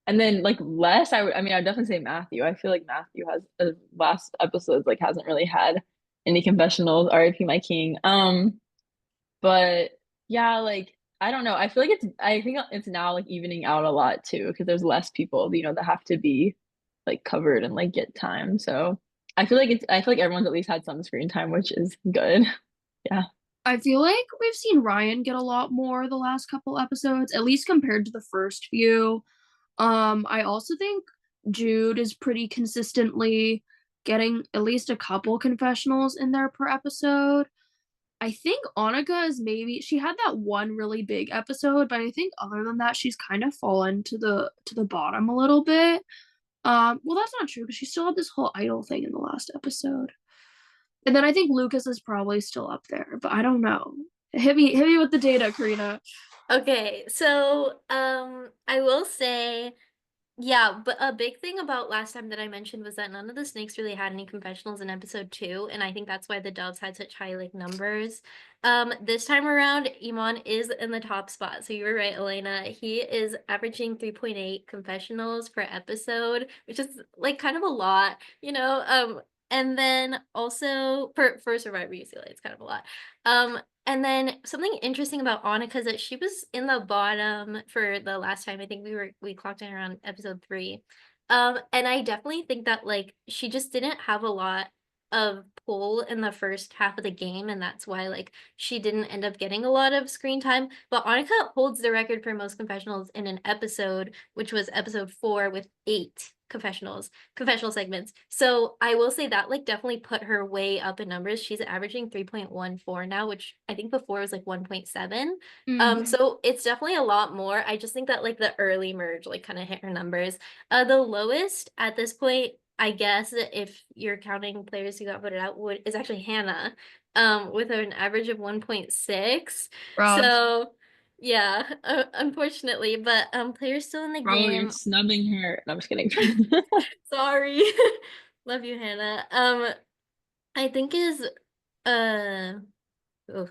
and then like less, I mean I'd definitely say Matthew. I feel like Matthew has last episodes like hasn't really had any confessionals. R.I.P. my king. But yeah, like I don't know. I think it's now like evening out a lot too because there's less people, that have to be like covered and like get time. So I feel like everyone's at least had some screen time, which is good. Yeah. I feel like we've seen Ryan get a lot more the last couple episodes, at least compared to the first few. I also think Jude is pretty consistently getting at least a couple confessionals in there per episode. I think Annika is maybe she had that one really big episode, but I think other than that, she's kind of fallen to the bottom a little bit. Well, that's not true because she still had this whole idol thing in the last episode. And then I think Lucas is probably still up there, but I don't know. Hit me with the data, Karina. Okay, so I will say, yeah, but a big thing about last time that I mentioned was that none of the snakes really had any confessionals in episode 2, and I think that's why the doves had such high like numbers. This time around, Iman is in the top spot. So you were right, Elena. He is averaging 3.8 confessionals per episode, which is like kind of a lot, you know. And then also for Survivor UCLA, it's kind of a lot. And then something interesting about Annika is that she was in the bottom for the last time. I think we clocked in around episode 3. And I definitely think that like she just didn't have a lot of pull in the first half of the game, and that's why like she didn't end up getting a lot of screen time. But Annika holds the record for most confessionals in an episode, which was episode 4 with 8 confessional segments. So I will say that like definitely put her way up in numbers. She's averaging 3.14 now, which I think before was like 1.7. So it's definitely a lot more. I just think that like the early merge like kind of hit her numbers. The lowest at this point, I guess if you're counting players who got voted out, is actually Hannah, with an average of 1.6. Rob. So Yeah, unfortunately, but players still in the Bro, you're game. snubbing her. No, I'm just kidding. Sorry. Love you, Hannah. I think is uh oh,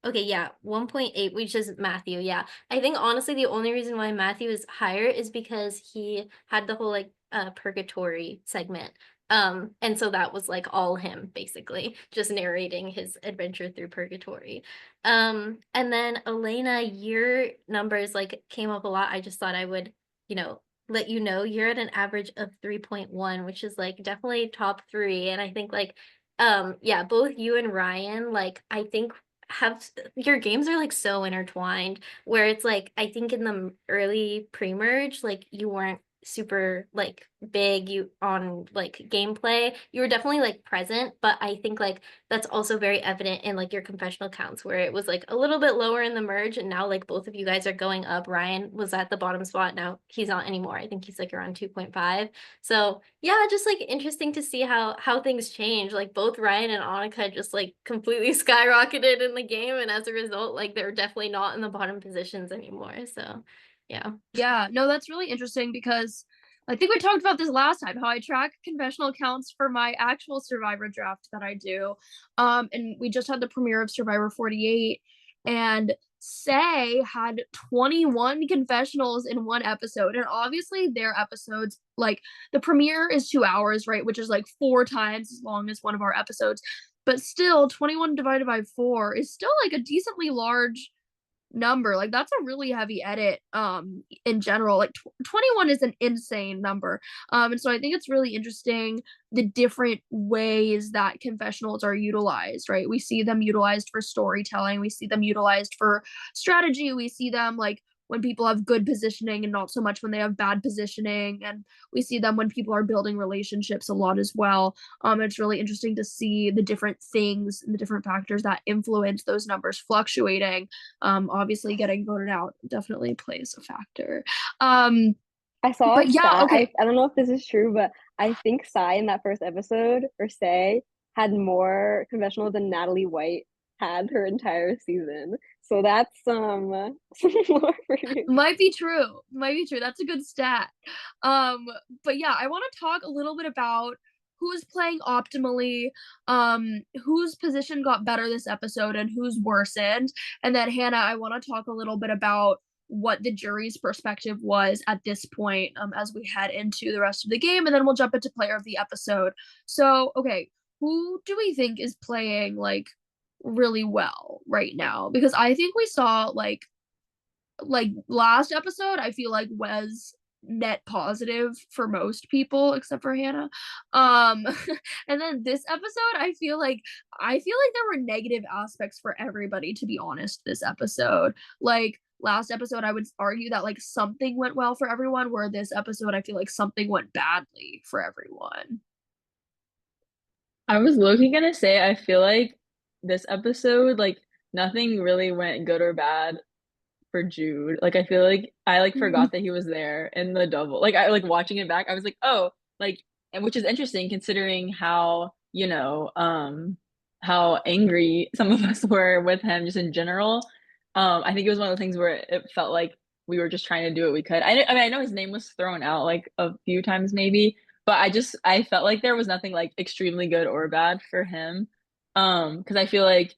okay, yeah, 1.8, which is Matthew. Yeah. I think honestly the only reason why Matthew is higher is because he had the whole like purgatory segment. And so that was like all him basically, just narrating his adventure through purgatory. And then Elena, your numbers like came up a lot. I just thought I would, you know, let you know you're at an average of 3.1, which is like definitely top 3. And I think like yeah, both you and Ryan, like I think have your games are like so intertwined where it's like I think in the early pre-merge, like you weren't super like big you on like gameplay. You were definitely like present, but I think like that's also very evident in like your confessional counts where it was like a little bit lower in the merge and now like both of you guys are going up. Ryan was at the bottom spot. Now he's not anymore. I think he's like around 2.5. So yeah, just like interesting to see how things change. Like both Ryan and Annika just like completely skyrocketed in the game, and as a result, like they're definitely not in the bottom positions anymore. So yeah. Yeah, no, that's really interesting because I think we talked about this last time, how I track confessional accounts for my actual Survivor draft that I do. And we just had the premiere of Survivor 48, and Say had 21 confessionals in one episode. And obviously their episodes, like the premiere is 2 hours, right? Which is like 4 times as long as one of our episodes. But still, 21 divided by 4 is still like a decently large number. Like that's a really heavy edit in general. Like 21 is an insane number. And so I think it's really interesting the different ways that confessionals are utilized, right? We see them utilized for storytelling, we see them utilized for strategy, we see them like when people have good positioning and not so much when they have bad positioning, and we see them when people are building relationships a lot as well. It's really interesting to see the different things and the different factors that influence those numbers fluctuating. Obviously getting voted out definitely plays a factor. I saw But yeah, Sai. okay. I don't know if this is true, but I think Sai in that first episode, or Say, had more confessionals than Natalie White had her entire season. So that's some more for you. Might be true. Might be true. That's a good stat. Um, but yeah, I want to talk a little bit about who's playing optimally, whose position got better this episode and who's worsened. And then Hannah, I want to talk a little bit about what the jury's perspective was at this point, as we head into the rest of the game, and then we'll jump into player of the episode. So, okay, who do we think is playing like really well right now? Because I think we saw like last episode I feel like was net positive for most people except for Hannah. Um and then this episode I feel like there were negative aspects for everybody, to be honest, this episode. Like last episode I would argue that like something went well for everyone, where this episode I feel like something went badly for everyone. I was looking gonna say I feel like this episode, like nothing really went good or bad for Jude. Like I feel like I like forgot that he was there in the double. Like I like watching it back, I was like, oh, like, and which is interesting considering how, how angry some of us were with him just in general. I think it was one of the things where it felt like we were just trying to do what we could. I mean, I know his name was thrown out like a few times maybe, but I felt like there was nothing like extremely good or bad for him. Because I feel like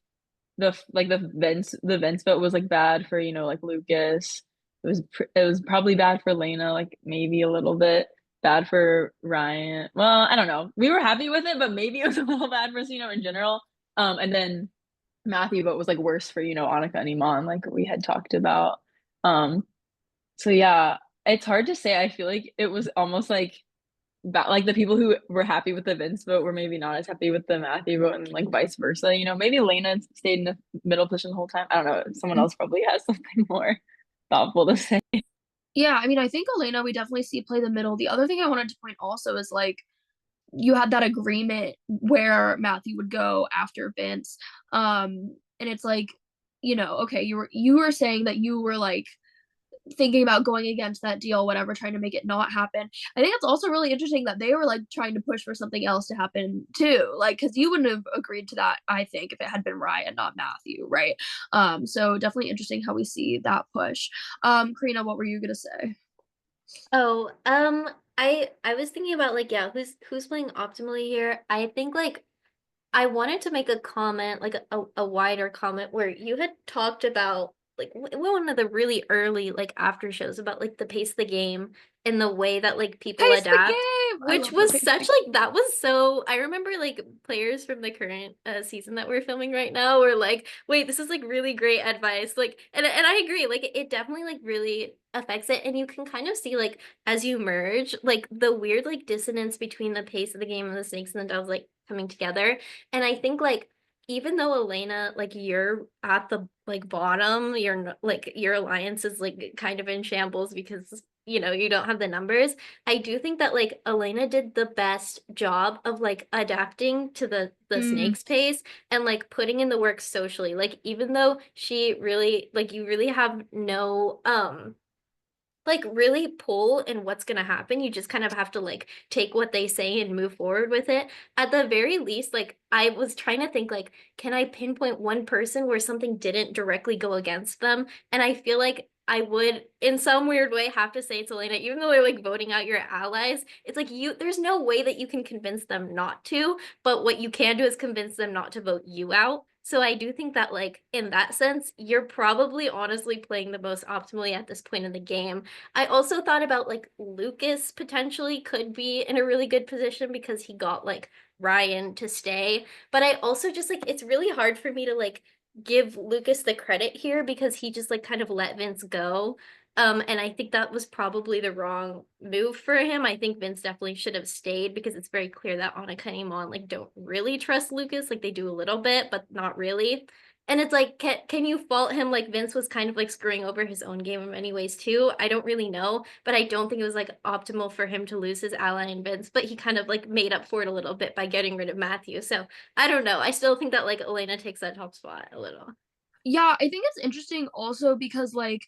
the Vince vote was like bad for like Lucas. It was probably bad for Lena, like maybe a little bit bad for Ryan. Well, I don't know. We were happy with it, but maybe it was a little bad for us, in general. And then Matthew vote was like worse for Annika and Iman, like we had talked about. Um, so yeah, it's hard to say. I feel like it was almost like the people who were happy with the Vince vote were maybe not as happy with the Matthew vote, and like vice versa. Maybe Lena stayed in the middle position the whole time. I don't know. Someone else probably has something more thoughtful to say. Yeah, I mean, I think Elena, we definitely see play the middle. The other thing I wanted to point also is like you had that agreement where Matthew would go after Vince. And it's like, okay, you were saying that you were like thinking about going against that deal, whatever, trying to make it not happen. I think it's also really interesting that they were like trying to push for something else to happen too. Like, because you wouldn't have agreed to that, I think, if it had been Ryan, not Matthew, right? So definitely interesting how we see that push. Karina, what were you gonna say? Oh, I was thinking about like, yeah, who's playing optimally here? I think like I wanted to make a comment, like a wider comment where you had talked about like one of the really early like after shows about like the pace of the game and the way that like people Pace the adapt, game. I which love the was pace. such like that was so I remember like players from the current season that we're filming right now were like, wait, this is like really great advice. Like and I agree, like it definitely like really affects it and you can kind of see like as you merge, like the weird like dissonance between the pace of the game and the snakes and the doves like coming together. And I think like even though Elena, like you're at the like bottom, like your alliance is like kind of in shambles because you don't have the numbers. I do think that like Elena did the best job of like adapting to the Mm, snake's pace and like putting in the work socially. Like even though she really like you really have no like really pull in what's going to happen. You just kind of have to like take what they say and move forward with it. At the very least, like I was trying to think like, can I pinpoint one person where something didn't directly go against them? And I feel like I would, in some weird way, have to say it's Elena, even though we're like voting out your allies. It's like there's no way that you can convince them not to, but what you can do is convince them not to vote you out. So I do think that like in that sense, you're probably honestly playing the most optimally at this point in the game. I also thought about like Lucas potentially could be in a really good position because he got like Ryan to stay. But I also just like it's really hard for me to like give Lucas the credit here because he just like kind of let Vince go. And I think that was probably the wrong move for him. I think Vince definitely should have stayed because it's very clear that Annika and Iman like don't really trust Lucas. Like they do a little bit, but not really. And it's like, can you fault him? Like Vince was kind of like screwing over his own game in many ways too. I don't really know, but I don't think it was like optimal for him to lose his ally in Vince, but he kind of like made up for it a little bit by getting rid of Matthew. So I don't know. I still think that like Elena takes that top spot a little. yeah, I think it's interesting also because like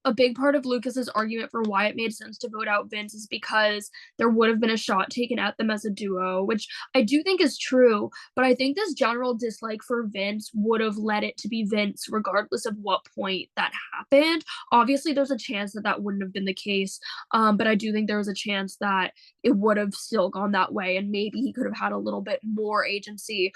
a big part of Lucas's argument for why it made sense to vote out Vince is because there would have been a shot taken at them as a duo, which I do think is true. But I think this general dislike for Vince would have led it to be Vince, regardless of what point that happened. Obviously, there's a chance that that wouldn't have been the case, but I do think there was a chance that it would have still gone that way, and maybe he could have had a little bit more agency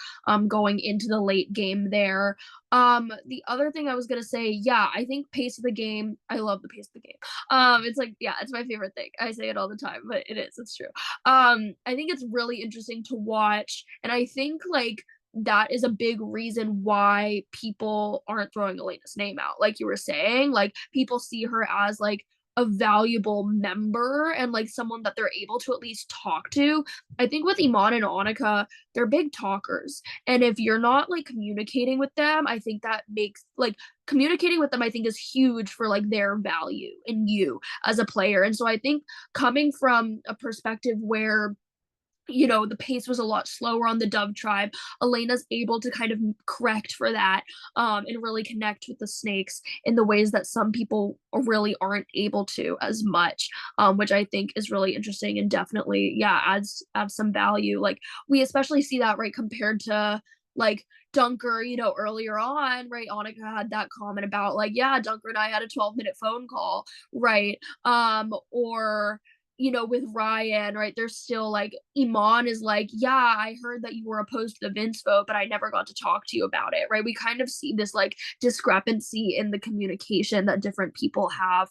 going into the late game there. The other thing I was gonna say, yeah, I think pace of the game. I love the pace of the game. It's like, yeah, it's my favorite thing. I say it all the time, but it is, it's true. I think it's really interesting to watch, and I think like that is a big reason why people aren't throwing Elena's name out. Like you were saying, like people see her as like a valuable member and like someone that they're able to at least talk to. I think with Iman and Annika, they're big talkers. And if you're not like communicating with them, I think that makes like communicating with them, I think is huge for like their value in you as a player. And so I think coming from a perspective where the pace was a lot slower on the Dove tribe. Elena's able to kind of correct for that, and really connect with the snakes in the ways that some people really aren't able to as much, which I think is really interesting and definitely, yeah, adds some value. Like we especially see that right compared to like Dunker, earlier on, right? Annika had that comment about like, yeah, Dunker and I had a 12-minute phone call, right? Or with Ryan, right? There's still like Iman is like, yeah, I heard that you were opposed to the Vince vote, but I never got to talk to you about it, right? We kind of see this like discrepancy in the communication that different people have.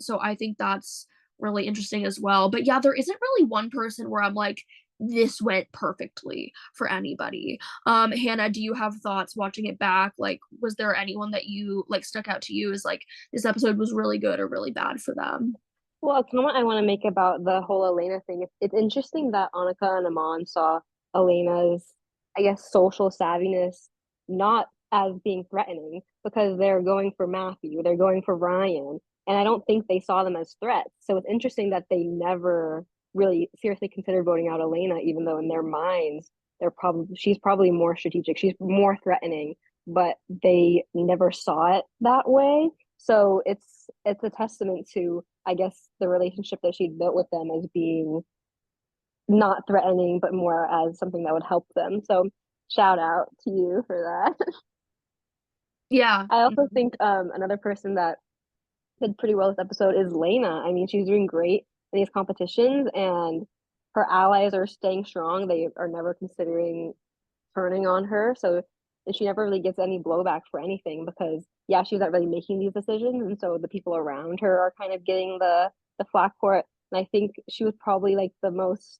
So I think that's really interesting as well. But yeah, there isn't really one person where I'm like, this went perfectly for anybody. Hannah, do you have thoughts watching it back? Like, was there anyone that you like stuck out to you as like this episode was really good or really bad for them? Well, a comment I want to make about the whole Elena thing. It's interesting that Annika and Amon saw Elena's, I guess, social savviness not as being threatening because they're going for Matthew, they're going for Ryan, and I don't think they saw them as threats. So it's interesting that they never really seriously considered voting out Elena, even though in their minds she's probably more strategic, she's more threatening, but they never saw it that way. So it's a testament to, I guess, the relationship that she'd built with them as being not threatening, but more as something that would help them. So shout out to you for that. Yeah. I also think another person that did pretty well this episode is Lena. I mean, she's doing great in these competitions, and her allies are staying strong. They are never considering turning on her. So, and she never really gets any blowback for anything because, yeah, she's not really making these decisions, and so the people around her are kind of getting the flack for it. And I think she was probably like the most,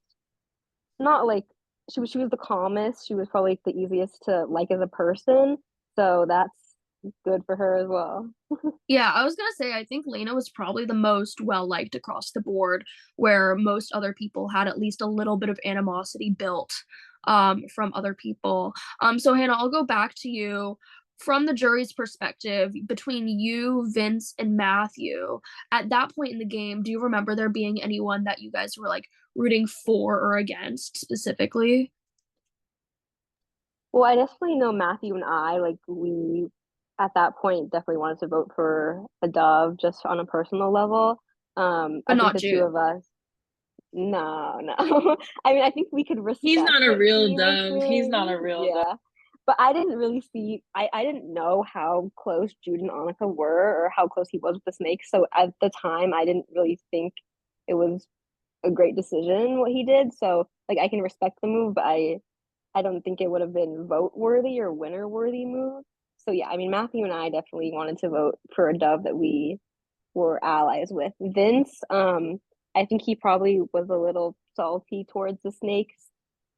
not like she was the calmest. She was probably the easiest to like as a person. So that's good for her as well. Yeah, I was gonna say I think Lena was probably the most well liked across the board, where most other people had at least a little bit of animosity built from other people. So Hannah, I'll go back to you from the jury's perspective between you, Vince, and Matthew. At that point in the game, do you remember there being anyone that you guys were like rooting for or against specifically? Well, I definitely know Matthew and I, like, we at that point definitely wanted to vote for a Dove just on a personal level. But I think not the two Jude. of us, no, no. I mean, I think we could He's respect not a what real he was dove. He's not a doing. real dove. Yeah. But I didn't really see, I didn't know how close Jude and Annika were or how close he was with the snake. So at the time, I didn't really think it was a great decision what he did. So, like, I can respect the move, but I don't think it would have been vote worthy or winner worthy move. So yeah, I mean Matthew and I definitely wanted to vote for a Dove that we were allies with. Vince, I think he probably was a little salty towards the snakes.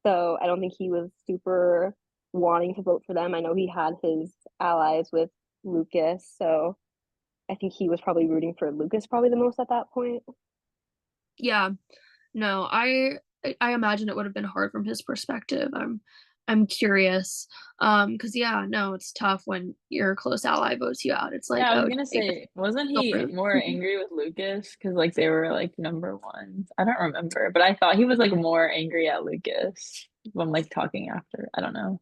So I don't think he was super wanting to vote for them. I know he had his allies with Lucas, so I think he was probably rooting for Lucas probably the most at that point. Yeah. No, I imagine it would have been hard from his perspective. I'm curious. Because yeah, no, it's tough when your close ally votes you out. It's like, Yeah, I was oh, gonna I guess say, wasn't don't he really. more angry with Lucas? Because like they were like number ones. I don't remember, but I thought he was like more angry at Lucas when like talking after. I don't know.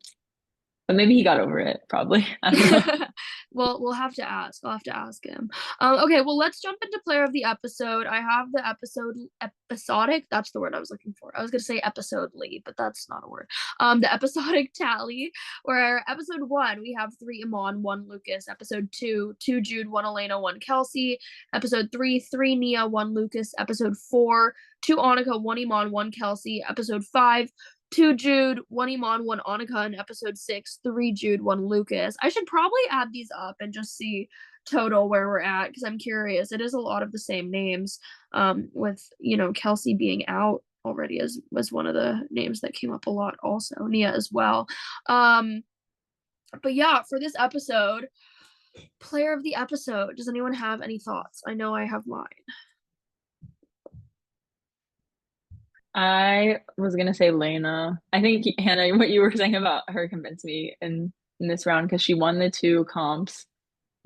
But maybe he got over it, probably. I don't know. Well, we'll have to ask. I'll have to ask him. Okay, well, let's jump into player of the episode. I have the episodic. That's the word I was looking for. I was gonna say episodely, but that's not a word. The episodic tally. Where episode 1 we have 3 Iman, 1 Lucas. Episode 2, 2 Jude, 1 Elena, 1 Kelsey. Episode 3, 3 Nia, 1 Lucas. Episode 4, 2 Annika, 1 Iman, 1 Kelsey. Episode 5, 2 Jude, 1 Iman, 1 Annika, in episode 6, 3 Jude, 1 Lucas. I should probably add these up and just see total where we're at because I'm curious. It is a lot of the same names, with Kelsey being out already as was one of the names that came up a lot. Also Nia as well. But yeah, for this episode, player of the episode. Does anyone have any thoughts? I know I have mine. I was gonna say Lena. I think Hannah, what you were saying about her convinced me in this round because she won the 2 comps.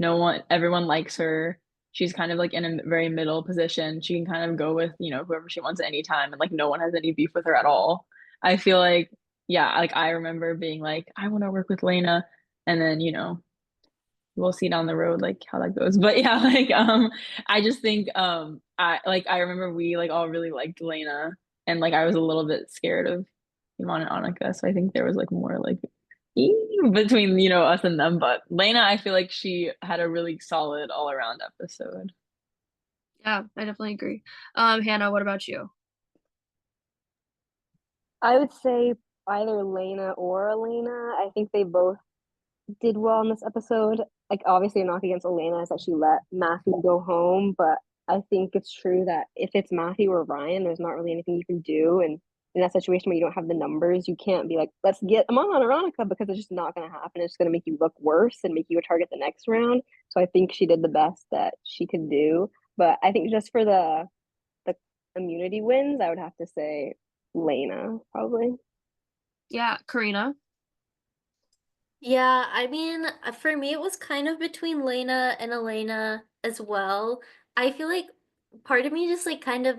Everyone likes her. She's kind of like in a very middle position. She can kind of go with, whoever she wants at any time, and like no one has any beef with her at all. I feel like, yeah, like I remember being like, I want to work with Lena, and then, we'll see down the road like how that goes. But yeah, like I just think I remember we like all really liked Lena and like I was a little bit scared of Iman and Annika. So I think there was like more like between us and them. But Lena, I feel like she had a really solid all around episode. Yeah, I definitely agree. Hannah, what about you? I would say either Lena or Elena. I think they both did well in this episode. Like obviously a knock against Elena is that she let Matthew go home, but I think it's true that if it's Matthew or Ryan, there's not really anything you can do. And in that situation where you don't have the numbers, you can't be like, let's get Amon or Veronica because it's just not gonna happen. It's gonna make you look worse and make you a target the next round. So I think she did the best that she could do. But I think just for the immunity wins, I would have to say Lena, probably. Yeah, Karina. Yeah, I mean, for me, it was kind of between Lena and Elena as well. I feel like part of me just like kind of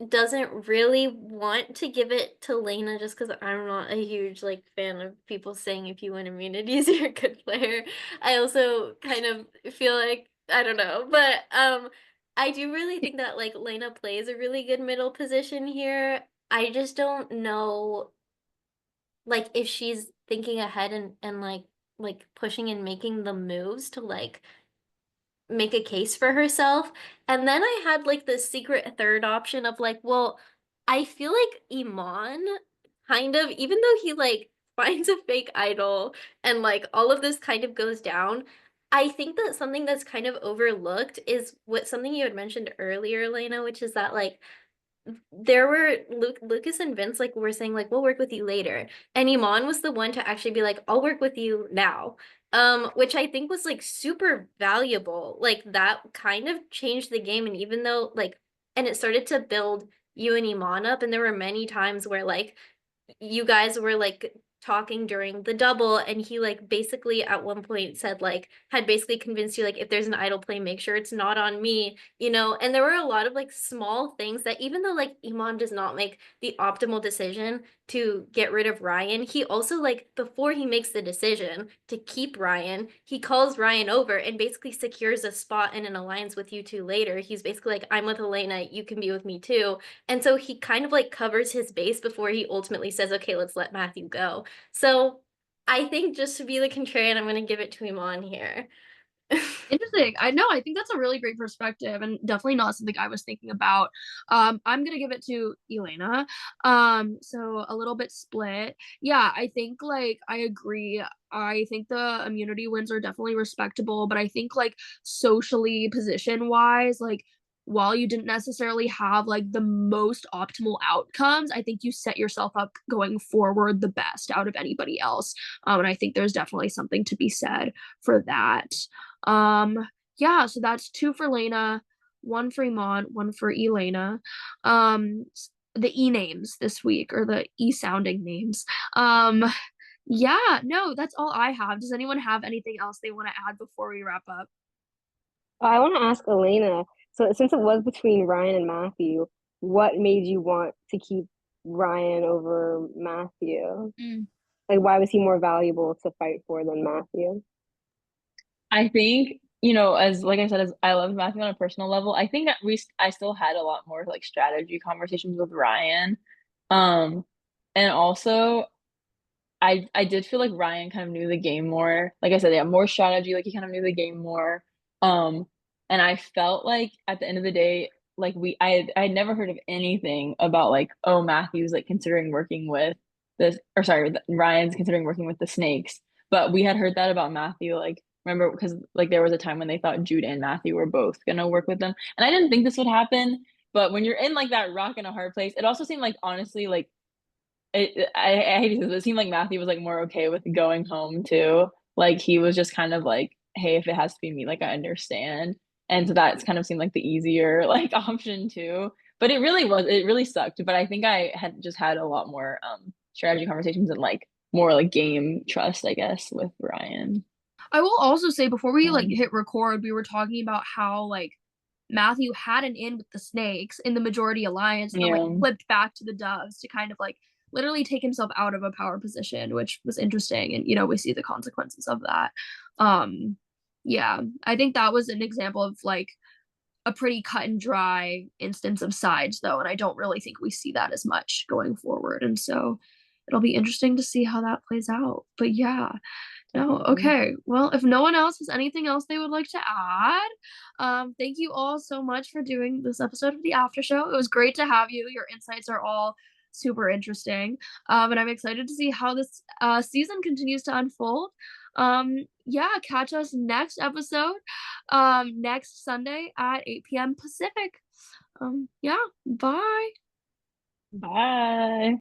doesn't really want to give it to Lena just because I'm not a huge like fan of people saying if you win immunities, you're a good player. I also kind of feel like I don't know, but I do really think that like Lena plays a really good middle position here. I just don't know like if she's thinking ahead and like pushing and making the moves to like make a case for herself. And then I had like the secret third option of like, well, I feel like Iman kind of, even though he like finds a fake idol and like all of this kind of goes down, I think that something that's kind of overlooked is what something you had mentioned earlier, Elena, which is that like there were Lucas and Vince like were saying like we'll work with you later, and Iman was the one to actually be like I'll work with you now, which I think was like super valuable. Like that kind of changed the game, and even though like and it started to build you and Iman up, and there were many times where like you guys were like talking during the double and he like basically at one point said like had basically convinced you like if there's an idol play make sure it's not on me, you know. And there were a lot of like small things that even though like Iman does not make the optimal decision to get rid of Ryan, he also like before he makes the decision to keep Ryan, he calls Ryan over and basically secures a spot in an alliance with you two later. He's basically like I'm with Elena, you can be with me too. And so he kind of like covers his base before he ultimately says, okay, let's let Matthew go. So I think just to be the contrarian, I'm going to give it to Iman here. Interesting. I know. I think that's a really great perspective and definitely not something I was thinking about. I'm gonna give it to Elena. So a little bit split. Yeah, I think like I agree. I think the immunity wins are definitely respectable, but I think like socially position wise, like while you didn't necessarily have like the most optimal outcomes, I think you set yourself up going forward the best out of anybody else. And I think there's definitely something to be said for that. Um, yeah, so that's two for Lena, one for Iman, one for Elena. The E names this week, or the E sounding names. Um, yeah, no, that's all I have. Does anyone have anything else they want to add before we wrap up? I want to ask Elena. So since it was between Ryan and Matthew, what made you want to keep Ryan over Matthew? Mm. Like, why was he more valuable to fight for than Matthew? I think, you know, as like I said, as I love Matthew on a personal level, I think I still had a lot more like strategy conversations with Ryan. Um, and also I did feel like Ryan kind of knew the game more. Like I said, yeah, more strategy, like he kind of knew the game more. Um, and I felt like at the end of the day, like I had never heard of anything about like, oh, Matthew's like considering working with this, or sorry, Ryan's considering working with the snakes. But we had heard that about Matthew, like remember because like there was a time when they thought Jude and Matthew were both gonna work with them. And I didn't think this would happen, but when you're in like that rock and a hard place, it also seemed like honestly like I hate to say this, but it seemed like Matthew was like more okay with going home too. Like he was just kind of like, hey, if it has to be me, like I understand. And so that's kind of seemed like the easier like option too. But it really sucked. But I think I had just had a lot more strategy conversations and like more like game trust, I guess, with Ryan. I will also say before we like Um, hit record, we were talking about how like Matthew had an in with the Snakes in the majority alliance and then like yeah. flipped back to the Doves to kind of like literally take himself out of a power position, which was interesting. And you know, we see the consequences of that. Um, yeah, I think that was an example of like a pretty cut and dry instance of sides though, and I don't really think we see that as much going forward. And so it'll be interesting to see how that plays out. But yeah, no, Definitely. okay. Well, if no one else has anything else they would like to add, thank you all so much for doing this episode of the After Show. It was great to have you. Your insights are all super interesting. And I'm excited to see how this season continues to unfold. Yeah, catch us next episode, next Sunday at 8 p.m. Pacific. Yeah, bye. Bye.